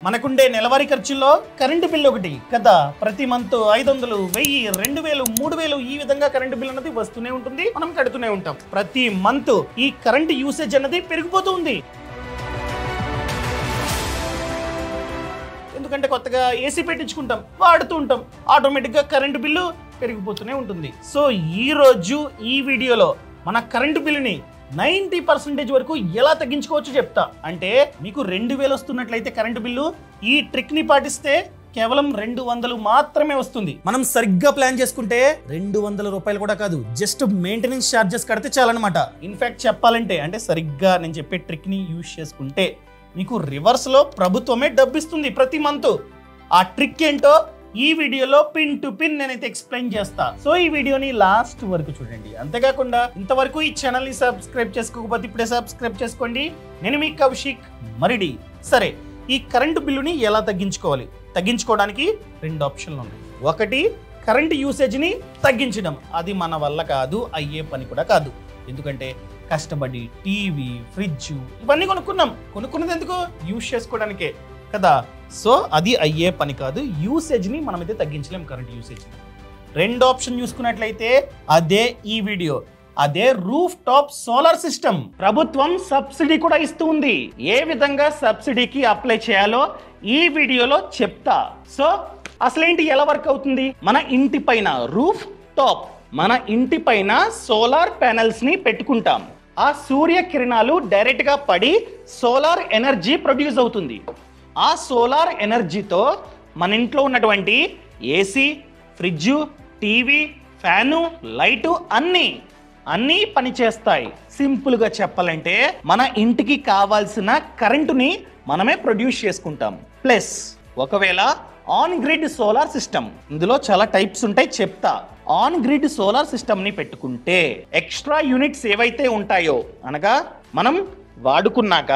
మనకుండే నెలవారీ ఖర్చుల్లో కరెంటు బిల్లు ఒకటి కదా. ప్రతి మంత్ 500, 1000, 2000, 3000 ఈ విధంగా కరెంటు బిల్ అన్నది వస్తూనే ఉంటుంది, మనం కడుతూనే ఉంటాం. ప్రతి మంత్ ఈ కరెంటు యూసేజ్ అన్నది పెరిగిపోతూ ఉంది. ఎందుకంటే కొత్తగా ఏసీ పెట్టించుకుంటాం, వాడుతూ ఉంటాం, ఆటోమేటిక్గా కరెంటు బిల్లు పెరిగిపోతూనే ఉంటుంది. సో ఈ రోజు ఈ వీడియోలో మన కరెంటు బిల్లుని 90% వరకు ఎలా తగ్గించుకోవచ్చు చెప్తా. అంటే మీకు 2000 వస్తున్నట్లయితే కరెంటు బిల్లు ఈ ట్రిక్ ని పాటిస్తే కేవలం 200 మాత్రమే వస్తుంది. మనం సరిగ్గా ప్లాన్ చేసుకుంటే 200 రూపాయలు కూడా కాదు, జస్ట్ మెయింటెనెన్స్ ఛార్జెస్ కడితే చాలన్నమాట. ఇన్ఫాక్ట్ చెప్పాలంటే అంటే సరిగ్గా నేను చెప్పే ట్రిక్ ని యూజ్ చేసుకుంటే మీకు రివర్స్ లో ప్రభుత్వమే డబ్బిస్తుంది ప్రతి మంత్. ఆ ట్రిక్ ఏంటో ఈ వీడియోలో పిన్ టు పిన్ నేనైతే ఎక్స్ప్లెయిన్ చేస్తా. సో ఈ వీడియోని లాస్ట్ వరకు చూడండి. అంతేకాకుండా ఇంతవరకు ఈ ఛానల్ ని సబ్స్క్రైబ్ చేసుకోకపోతే ఇప్పుడే సబ్స్క్రైబ్ చేసుకోండి. నేను మీ కౌశిక్ మరిడి. సరే, ఈ కరెంటు బిల్లుని ఎలా తగ్గించుకోవాలి? తగ్గించుకోవడానికి 2 ఆప్షన్లు ఉన్నాయి. ఒకటి, కరెంటు యూసేజ్ ని తగ్గించడం. అది మన వల్ల కాదు, అయ్యే పని కూడా కాదు. ఎందుకంటే కష్టపడి టీవీ, ఫ్రిడ్జ్ ఇవన్నీ కొనుక్కున్నది ఎందుకు? యూజ్ చేసుకోవడానికే కదా. సో అది అయ్యే పని కాదు. యూసేజ్ ని మనమైతే తగ్గించలేం, కరెంట్ యూసేజ్. 2 ఆప్షన్ చూసుకున్నట్లయితే అదే ఈ వీడియో, అదే రూఫ్ టాప్ సోలార్ సిస్టమ్. ప్రభుత్వం సబ్సిడీ కూడా ఇస్తూ ఉంది. ఏ విధంగా సబ్సిడీకి అప్లై చేయాలో ఈ వీడియోలో చెప్తా. సో అసలేంటి, ఎలా వర్క్ అవుతుంది? మన ఇంటి పైన రూఫ్ టాప్, మన ఇంటి పైన సోలార్ ప్యానెల్స్ ని పెట్టుకుంటాం. ఆ సూర్య కిరణాలు డైరెక్ట్ గా పడి సోలార్ ఎనర్జీ ప్రొడ్యూస్ అవుతుంది. ఆ సోలార్ ఎనర్జీతో మన ఇంట్లో ఉన్నటువంటి AC, fridge, TV, fan, light అన్నీ పనిచేస్తాయి. సింపుల్గా చెప్పాలంటే మన ఇంటికి కావాల్సిన కరెంటుని మనమే ప్రొడ్యూస్ చేసుకుంటాం. ప్లస్ ఒకవేళ ఆన్ గ్రిడ్ సోలార్ సిస్టమ్, ఇందులో చాలా టైప్స్ ఉంటాయి చెప్తా. ఆన్ గ్రిడ్ సోలార్ సిస్టమ్ ని పెట్టుకుంటే ఎక్స్ట్రా యూనిట్స్ ఏవైతే ఉంటాయో, అనగా మనం వాడుకున్నాక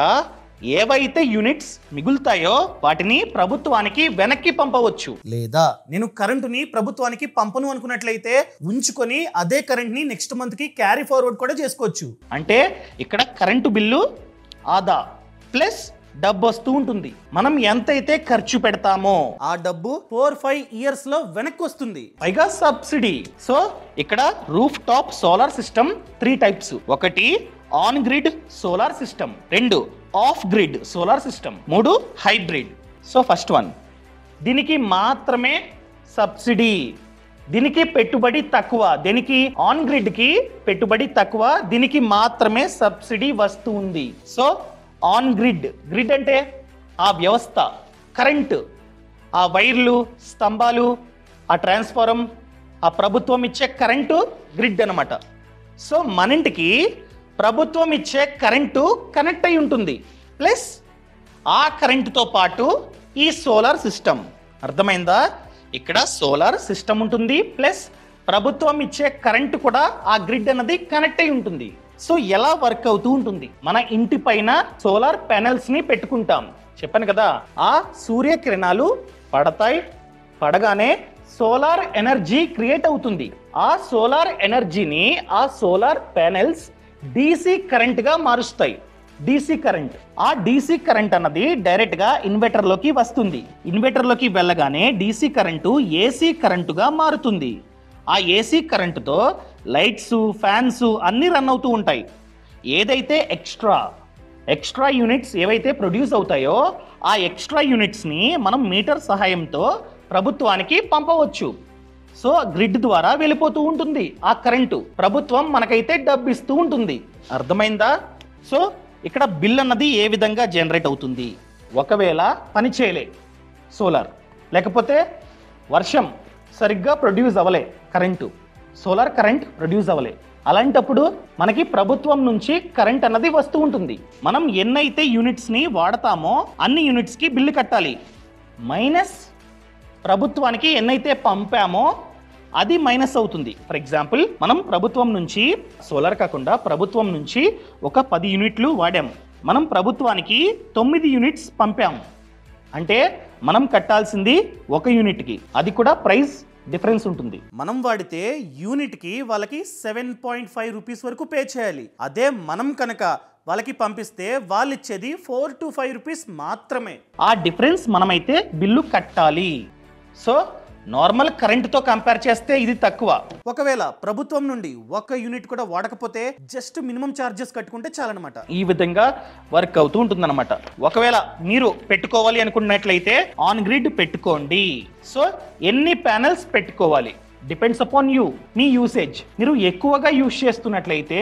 ఏవైతే యూనిట్స్ మిగులుతాయో వాటిని ప్రభుత్వానికి వెనక్కి పంపవచ్చు. లేదా నేను కరెంటుని ప్రభుత్వానికి పంపను అనుకున్నట్లయితే ఉంచుకొని అదే కరెంట్ ని నెక్స్ట్ మంత్ కి క్యారీ ఫార్వర్డ్ కూడా చేసుకోవచ్చు. అంటే ఇక్కడ కరెంటు బిల్లు ఆదా ప్లస్ డబ్బు వస్తూ ఉంటుంది. మనం ఎంతైతే ఖర్చు పెడతామో ఆ డబ్బు 4-5 ఇయర్స్ లో వెనక్కి వస్తుంది, పైగా సబ్సిడీ. సో ఇక్కడ roof top solar system 3 types. ఒకటి on grid solar system, 2 off grid solar system, 3 hybrid. So first one, దీనికి మాత్రమే సబ్సిడీ, దీనికి పెట్టుబడి తక్కువ. దీనికి ఆన్ గ్రిడ్ కి పెట్టుబడి తక్కువ, దీనికి మాత్రమే సబ్సిడీ వస్తుంది. సో ఆన్ గ్రిడ్, గ్రిడ్ అంటే ఆ వ్యవస్థ, కరెంటు, ఆ వైర్లు, స్తంభాలు, ఆ ట్రాన్స్ఫారం, ఆ ప్రభుత్వం ఇచ్చే కరెంటు గ్రిడ్ అనమాట. సో మన ఇంటికి ప్రభుత్వం ఇచ్చే కరెంటు కనెక్ట్ అయి ఉంటుంది, ప్లస్ ఆ కరెంటుతో పాటు ఈ సోలార్ సిస్టమ్. అర్థమైందా? ఇక్కడ సోలార్ సిస్టమ్ ఉంటుంది, ప్లస్ ప్రభుత్వం ఇచ్చే కరెంటు కూడా ఆ గ్రిడ్ అన్నది కనెక్ట్ అయి ఉంటుంది. సో ఎలా వర్క్ అవుతూ ఉంటుంది? మన ఇంటి పైన సోలార్ ప్యానెల్స్ ని పెట్టుకుంటాం, చెప్పాను కదా. ఆ సూర్యకిరణాలు పడతాయి, పడగానే సోలార్ ఎనర్జీ క్రియేట్ అవుతుంది. ఆ సోలార్ ఎనర్జీని ఆ సోలార్ ప్యానెల్స్ DC కరెంట్ గా మారుస్తాయి. DC కరెంట్, ఆ DC కరెంట్ అన్నది డైరెక్ట్ గా ఇన్వర్టర్ లోకి వస్తుంది. ఇన్వర్టర్ లోకి వెళ్ళగానే DC కరెంటు AC కరెంటుగా మారుతుంది. ఆ AC కరెంటుతో లైట్స్, ఫ్యాన్స్ అన్నీ రన్ అవుతూ ఉంటాయి. ఏదైతే ఎక్స్ట్రా యూనిట్స్ ఏవైతే ప్రొడ్యూస్ అవుతాయో ఆ ఎక్స్ట్రా యూనిట్స్ని మనం మీటర్ సహాయంతో ప్రభుత్వానికి పంపవచ్చు. సో గ్రిడ్ ద్వారా వెళ్ళిపోతూ ఉంటుంది ఆ కరెంటు, ప్రభుత్వం మనకైతే డబ్బు ఇస్తూ ఉంటుంది. అర్థమైందా? సో ఇక్కడ బిల్ అన్నది ఏ విధంగా జనరేట్ అవుతుంది? ఒకవేళ పని చేయలే సోలార్, లేకపోతే వర్షం సరిగ్గా ప్రొడ్యూస్ అవ్వలే, కరెంటు సోలార్ కరెంట్ ప్రొడ్యూస్ అవ్వలే, అలాంటప్పుడు మనకి ప్రభుత్వం నుంచి కరెంట్ అన్నది వస్తూ ఉంటుంది. మనం ఎన్నైతే యూనిట్స్ని వాడతామో అన్ని యూనిట్స్కి బిల్లు కట్టాలి, మైనస్ ప్రభుత్వానికి ఎన్నైతే పంపామో అది మైనస్ అవుతుంది. ఫర్ ఎగ్జాంపుల్, మనం ప్రభుత్వం నుంచి సోలార్ కాకుండా ప్రభుత్వం నుంచి ఒక 10 యూనిట్లు వాడాము, మనం ప్రభుత్వానికి 9 యూనిట్స్ పంపాము. అంటే మనం కట్టాల్సింది 1 యూనిట్కి, అది కూడా ప్రైస్ డిఫరెన్స్ ఉంటుంది. మనం వాడితే యూనిట్ కి వాళ్ళకి 7.5 రూపీస్ వరకు పే చేయాలి. అదే మనం కనుక వాళ్ళకి పంపిస్తే వాళ్ళు ఇచ్చేది 4 to 5 రూపీస్ మాత్రమే. ఆ డిఫరెన్స్ మనమైతే బిల్లు కట్టాలి. సో నార్మల్ కరెంటుతో కంపేర్ చేస్తే ఇది తక్కువ. ఒకవేళ ప్రభుత్వం నుండి 1 యూనిట్ కూడా వాడకపోతే జస్ట్ మినిమం ఛార్జెస్ కట్టుకుంటే చాలన్నమాట. ఈ విధంగా వర్క్ అవుతూ ఉంటుందన్నమాట. ఒకవేళ మీరు పెట్టుకోవాలి అనుకున్నట్లయితే ఆన్ గ్రిడ్ పెట్టుకోండి. సో ఎన్ని ప్యానెల్స్ పెట్టుకోవాలి depends upon you, me usage. మీరు ఎక్కువగా యూజ్ చేస్తున్నట్లయితే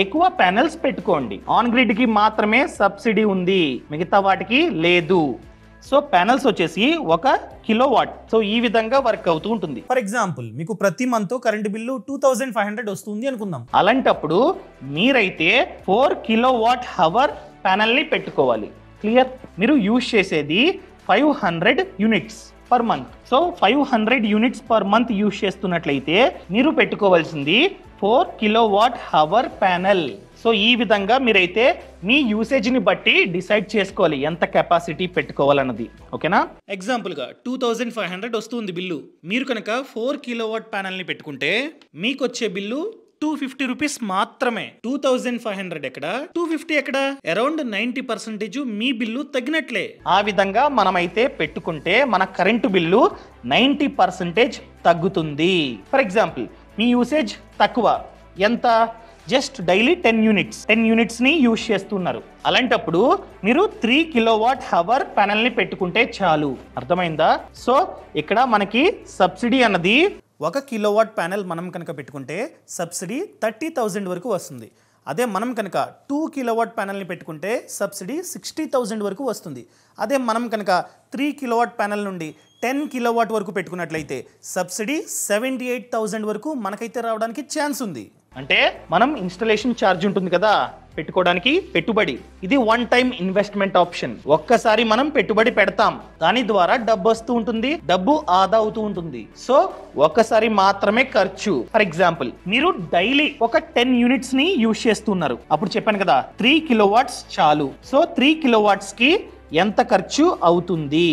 ఎక్కువ ప్యానెల్స్ పెట్టుకోండి. ఆన్ గ్రిడ్ కి మాత్రమే సబ్సిడీ ఉంది, మిగతా వాటికి లేదు. సో ప్యానెల్స్ వచ్చేసి 1 కిలోవాట్. సో ఈ విధంగా వర్క్ అవుతూ ఉంటుంది. ఫర్ ఎగ్జాంపుల్ మీకు ప్రతి మంత్ కరెంట్ బిల్లు 2500 వస్తుంది అనుకుందాం. అలాంటప్పుడు మీరైతే 4 కిలోవాట్ హవర్ ప్యానెల్ ని పెట్టుకోవాలి. క్లియర్? మీరు యూజ్ చేసేది 500 units per month. So 500 units per month use చేస్తున్నట్లయితే మీరు పెట్టుకోవాల్సింది 4 కిలోవాట్ హవర్ ప్యానెల్. సో ఈ విధంగా మీరైతే మీ యూసేజ్ని బట్టి డిసైడ్ చేసుకోవాలి ఎంత కెపాసిటీ పెట్టుకోవాలన్నది. ఓకేనా? ఎగ్జాంపుల్గా 2500 వస్తుంది బిల్లు. మీరు కనుక 4 కిలోవాట్ ప్యానెల్ని పెట్టుకుంటే మీకు వచ్చే బిల్లు 250 రూపీస్ మాత్రమే. 2500 ఎక్కడ, 250 ఎక్కడ? అరౌండ్ 90% మీ బిల్లు తగ్గినట్లే. ఆ విధంగా మనమైతే పెట్టుకుంటే మన కరెంటు బిల్లు 90% తగ్గుతుంది. ఫర్ ఎగ్జాంపుల్ మీ యూసేజ్ తక్కువ, ఎంత? జస్ట్ డైలీ 10 యూనిట్స్ని యూజ్ చేస్తున్నారు. అలాంటప్పుడు మీరు 3 కిలోవాట్ హవర్ ప్యానెల్ని పెట్టుకుంటే చాలు. అర్థమైందా? సో ఇక్కడ మనకి సబ్సిడీ అన్నది 1 కిలోవాట్ ప్యానెల్ మనం కనుక పెట్టుకుంటే సబ్సిడీ 30,000 వరకు వస్తుంది. అదే మనం కనుక 2 కిలోవాట్ ప్యానెల్ని పెట్టుకుంటే సబ్సిడీ 60,000 వరకు వస్తుంది. అదే మనం కనుక 3 కిలోవాట్ ప్యానెల్ నుండి 10 కిలోవాట్ వరకు పెట్టుకున్నట్లయితే సబ్సిడీ 78,000 వరకు మనకైతే రావడానికి ఛాన్స్ ఉంది. అంటే మనం ఇన్స్టాలేషన్ ఛార్జ్ ఉంటుంది కదా పెట్టుకోవడానికి, పెట్టుబడి. ఇది 1 టైం ఇన్వెస్ట్మెంట్ ఆప్షన్. ఒక్కసారి మనం పెట్టుబడి పెడతాం, దాని ద్వారా డబ్బు వస్తూ ఉంటుంది, డబ్బు ఆదా అవుతూ ఉంటుంది. సో ఒక్కసారి మాత్రమే ఖర్చు. ఫర్ ఎగ్జాంపుల్ మీరు డైలీ ఒక 10 యూనిట్స్ ని యూజ్ చేస్తున్నారు. అప్పుడు చెప్పాను కదా 3 కిలోవాట్స్ చాలు. సో 3 కిలోవాట్స్ కి ఎంత ఖర్చు అవుతుంది?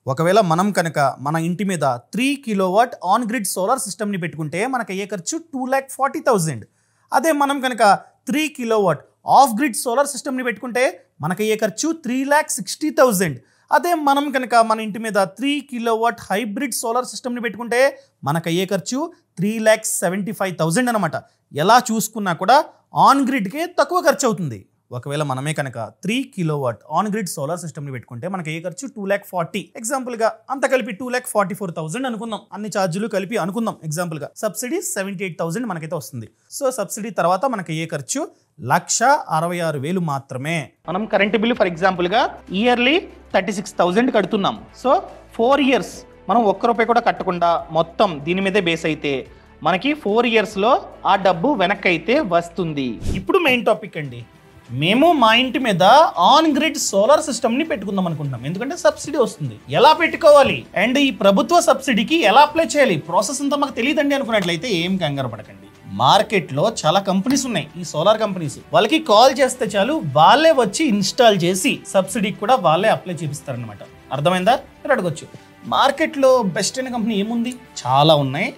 ఒకవేళ మనం కనుక మన ఇంటి మీద 3 కిలోవాట్ ఆన్ గ్రిడ్ సోలార్ సిస్టమ్ని పెట్టుకుంటే మనకు అయ్యే ఖర్చు 2,40,000. అదే మనం కనుక 3 కిలోవాట్ ఆఫ్ గ్రిడ్ సోలార్ సిస్టమ్ని పెట్టుకుంటే మనకు అయ్యే ఖర్చు 3,60,000. అదే మనం కనుక మన ఇంటి మీద 3 కిలోవాట్ హైబ్రిడ్ సోలార్ సిస్టమ్ని పెట్టుకుంటే మనకు అయ్యే ఖర్చు 3,75,000 అనమాట. ఎలా చూసుకున్నా కూడా ఆన్ గ్రిడ్కే తక్కువ ఖర్చు అవుతుంది. ఒకవేళ మనమే కనుక 3 కిలోవాట్ ఆన్ గ్రిడ్ సోలార్ సిస్టమ్ని పెట్టుకుంటే మనకి ఏ ఖర్చు 2,40,000. ఎగ్జాంపుల్గా అంత కలిపి 2,44,000 అనుకుందాం. అన్ని ఛార్జీలు కలిపి అనుకుందాం. ఎగ్జాంపుల్గా సబ్సిడీ 78,000 మనకైతే వస్తుంది. సో సబ్సిడీ తర్వాత మనకి ఏ ఖర్చు 1,66,000 మాత్రమే. మనం కరెంటు బిల్లు ఫర్ ఎగ్జాంపుల్గా ఇయర్లీ 36,000 కడుతున్నాం. సో 4 ఇయర్స్ మనం ₹1 కూడా కట్టకుండా మొత్తం దీని మీదే బేస్ అయితే మనకి 4 ఇయర్స్లో ఆ డబ్బు వెనక్కి అయితే వస్తుంది. ఇప్పుడు మెయిన్ టాపిక్ అండి. మేము మా ఇంటి మీద ఆన్ గ్రిడ్ సోలార్ సిస్టమ్ని పెట్టుకుందాం అనుకుంటున్నాం. ఎందుకంటే సబ్సిడీ వస్తుంది. ఎలా పెట్టుకోవాలి అండ్ ఈ ప్రభుత్వ సబ్సిడీకి ఎలా అప్లై చేయాలి, ప్రాసెస్ అంతా మాకు తెలియదండి అనుకున్నట్లయితే ఏం కంగారు పడకండి. మార్కెట్లో చాలా కంపెనీస్ ఉన్నాయి, ఈ సోలార్ కంపెనీస్. వాళ్ళకి కాల్ చేస్తే చాలు, వాళ్ళే వచ్చి ఇన్స్టాల్ చేసి సబ్సిడీకి కూడా వాళ్ళే అప్లై చేపిస్తారనమాట. అర్థమైందా? మీరు అడగొచ్చు మార్కెట్లో బెస్ట్ అయిన కంపెనీ ఏముంది? చాలా ఉన్నాయి.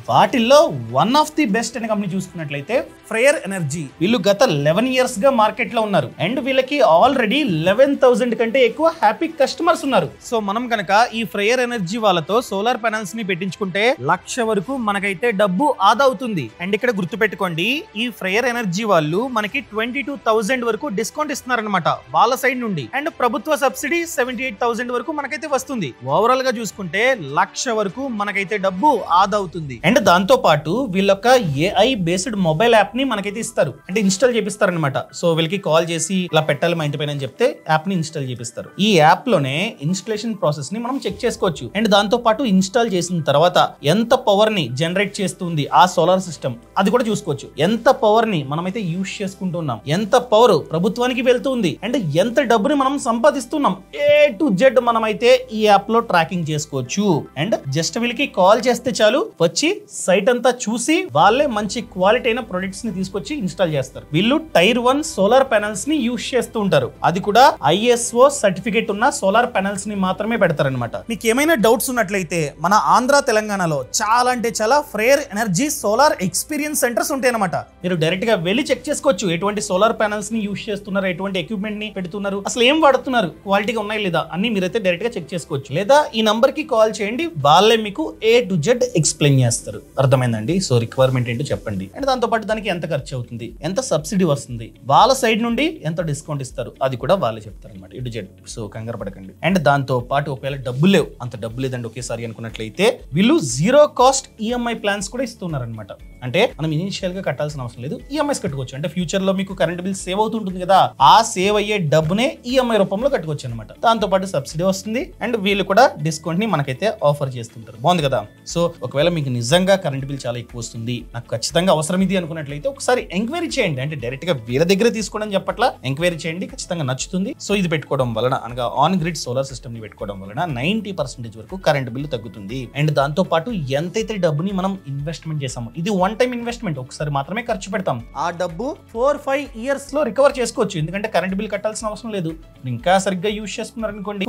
వాటిల్లో వన్ ఆఫ్ ది బెస్ట్ అనే కంపెనీ చూసుకున్నట్లయితే ఫ్రేయర్ ఎనర్జీ. వీళ్ళు గత 11 years గా మార్కెట్ లో ఉన్నారు అండ్ వీళ్ళకి ఆల్రెడీ 11,000 కంటే ఎక్కువ హ్యాపీ కస్టమర్స్ ఉన్నారు. సో మనం కనుక ఈ ఫ్రేయర్ ఎనర్జీ వాళ్ళతో సోలార్ ప్యానల్స్ ని పెట్టించుకుంటే 1,00,000 వరకు మనకైతే డబ్బు ఆదా అవుతుంది. అండ్ ఇక్కడ గుర్తుపెట్టుకోండి, ఈ ఫ్రేయర్ ఎనర్జీ వాళ్ళు మనకి 22,000 వరకు డిస్కౌంట్ ఇస్తున్నారనమాట వాళ్ళ సైడ్ నుండి. అండ్ ప్రభుత్వ సబ్సిడీ 78,000 వరకు మనకైతే వస్తుంది. ఓవరాల్ గా చూసుకుంటే 1,00,000 వరకు మనకైతే డబ్బు ఆదా అవుతుంది. అండ్ దాంతో పాటు వీళ్ళొక AI బేస్డ్ మొబైల్ యాప్ ని మనకైతే ఇస్తారు, అంటే ఇన్స్టాల్ చేపిస్తారనమాట. సో వీళ్ళకి కాల్ చేసి ఇలా పెట్టాలి మా ఇంటి పైన అని చెప్తే యాప్ ని ఇన్స్టాల్ చేపిస్తారు. ఈ యాప్ లోనే ఇన్స్టలేషన్ ప్రాసెస్ ని మనం చెక్ చేసుకోవచ్చు. అండ్ దాంతో పాటు ఇన్స్టాల్ చేసిన తర్వాత ఎంత పవర్ ని జనరేట్ చేస్తుంది ఆ సోలార్ సిస్టమ్ అది కూడా చూసుకోవచ్చు. ఎంత పవర్ ని మనమైతే యూజ్ చేసుకుంటున్నాం, ఎంత పవర్ ప్రభుత్వానికి వెళ్తుంది అండ్ ఎంత డబ్బుని మనం సంపాదిస్తున్నాం, A to Z మనమైతే ఈ యాప్ లో ట్రాకింగ్ చేసుకోవచ్చు. అండ్ జస్ట్ వీళ్ళకి కాల్ చేస్తే చాలు, వచ్చి సైట్ అంతా చూసి వాళ్ళే మంచి క్వాలిటీ అయిన ప్రొడక్ట్స్ ని తీసుకొచ్చి ఇన్స్టాల్ చేస్తారు. వీళ్ళు టైర్ 1 సోలార్ ప్యానెల్స్ ని యూజ్ చేస్తూ ఉంటారు. అది కూడా ISO సర్టిఫికేట్ ఉన్న సోలార్ ప్యానెల్స్ ని మాత్రమే పెడతారనమాట. మీకు ఏమైనా డౌట్స్ ఉన్నట్లయితే మన ఆంధ్ర తెలంగాణలో చాలా అంటే చాలా ఫ్రేర్ ఎనర్జీ సోలార్ ఎక్స్పీరియన్స్ సెంటర్స్ ఉంటాయన్నమాట. మీరు డైరెక్ట్ గా వెళ్ళి చెక్ చేసుకోవచ్చు ఎటువంటి సోలార్ ప్యానెల్స్ ని యూజ్ చేస్తున్నారు, ఎటువంటి ఎక్విప్మెంట్ ని పెడుతున్నారు, అసలు ఏం వాడుతున్నారు, క్వాలిటీగా ఉన్నాయి లేదా అన్ని మీరైతే డైరెక్ట్ గా చెక్ చేసుకోవచ్చు. లేదా ఈ నంబర్ కి కాల్ చేయండి, వాళ్ళే మీకు A to Z ఎక్స్ప్లెయిన్ చేస్తారు. అర్థమైందండి? సో రిక్వైర్మెంట్ ఏంటో చెప్పండి, అండ్ దాంతో పాటు దానికి ఎంత ఖర్చు అవుతుంది, ఎంత సబ్సిడీ వస్తుంది, వాళ్ళ సైడ్ నుండి ఎంత డిస్కౌంట్ ఇస్తారు, అది కూడా వాళ్ళే చెప్తారు అనమాట. A to Z. సో కంగారు పడకండి. అండ్ దాంతో పాటు ఒకవేళ డబ్బులు లేవు, అంత డబ్బు లేదండి ఒకేసారి అనుకున్నట్లయితే వీళ్ళు 0 కాస్ట్ EMI ప్లాన్స్ కూడా ఇస్తున్నారు అనమాట. అంటే మనం ఇనిషియల్ గా కట్టాల్సిన అవసరం లేదు, EMIs కట్టుకోవచ్చు. అంటే ఫ్యూచర్ లో మీకు కరెంట్ బిల్ సేవ్ అవుతుంటుంది కదా, ఆ సేవ్ అయ్యే డబ్బునే EMI రూపంలో కట్టుకోవచ్చు అనమాట. దాంతో పాటు సబ్సిడీ వస్తుంది, అండ్ వీళ్ళు కూడా డిస్కౌంట్ ని మనకైతే ఆఫర్ చేస్తుంటారు. బాగుంది కదా? సో ఒకవేళ మీకు నిజంగా కరెంట్ బిల్ చాలా ఎక్కువ వస్తుంది, నాకు ఖచ్చితంగా అవసరం ఇది అనుకున్నట్లయితే ఒకసారి ఎంక్వైరీ చేయండి. అంటే డైరెక్ట్ గా వీళ్ళ దగ్గర తీసుకోవడం చెప్పట్లా, ఎంక్వైరీ చేయండి, ఖచ్చితంగా నచ్చుతుంది. సో ఇది పెట్టుకోవడం వలన, అనగా ఆన్ గ్రిడ్ సోలార్ సిస్టమ్ ని పెట్టుకోవడం వలన 90% వరకు కరెంట్ బిల్లు తగ్గుతుంది. అండ్ దాంతో పాటు ఎంతైతే డబ్బుని మనం ఇన్వెస్ట్మెంట్ చేసామో, ఇది వన్ టైం ఇన్వెస్ట్మెంట్, ఒకసారి మాత్రమే ఖర్చు పెడతాం. ఆ డబ్బు 4-5 ఇయర్స్ లో రికవర్ చేసుకోవచ్చు. ఎందుకంటే కరెంట్ బిల్ కట్టాల్సిన అవసరం లేదు. ఇంకా సరిగ్గా యూజ్ చేసుకున్నారు అనుకోండి,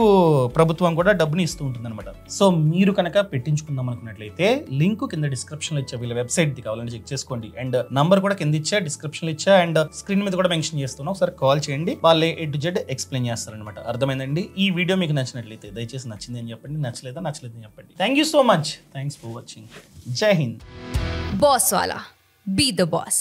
ప్రభుత్వం కూడా డబ్బుని ఇస్తూ ఉంటుంది అనమాట. సో మీరు కనుక పెట్టించుకుందాం అనుకున్నట్లయితే లింక్ కింద డిస్క్రిప్షన్ లో ఇచ్చా, వీళ్ళ వెబ్సైట్ ది కావాలంటే చెక్ చేసుకోండి. అండ్ నంబర్ కూడా కింద ఇచ్చా, డిస్క్రిప్షన్ లో ఇచ్చా, అండ్ స్క్రీన్ మీద కూడా మెన్షన్ చేస్తున్నా. ఒకసారి కాల్ చేయండి, వాళ్ళే A to Z ఎక్స్ప్లెయిన్ చేస్తారనమాట. అర్థమైందండి? ఈ వీడియో మీకు నచ్చినట్లయితే దయచేసి నచ్చింది అని చెప్పండి, నచ్చలేదని చెప్పండి. Thank you so much. Thanks for watching. జై Hind. Boss Wala. Be the boss.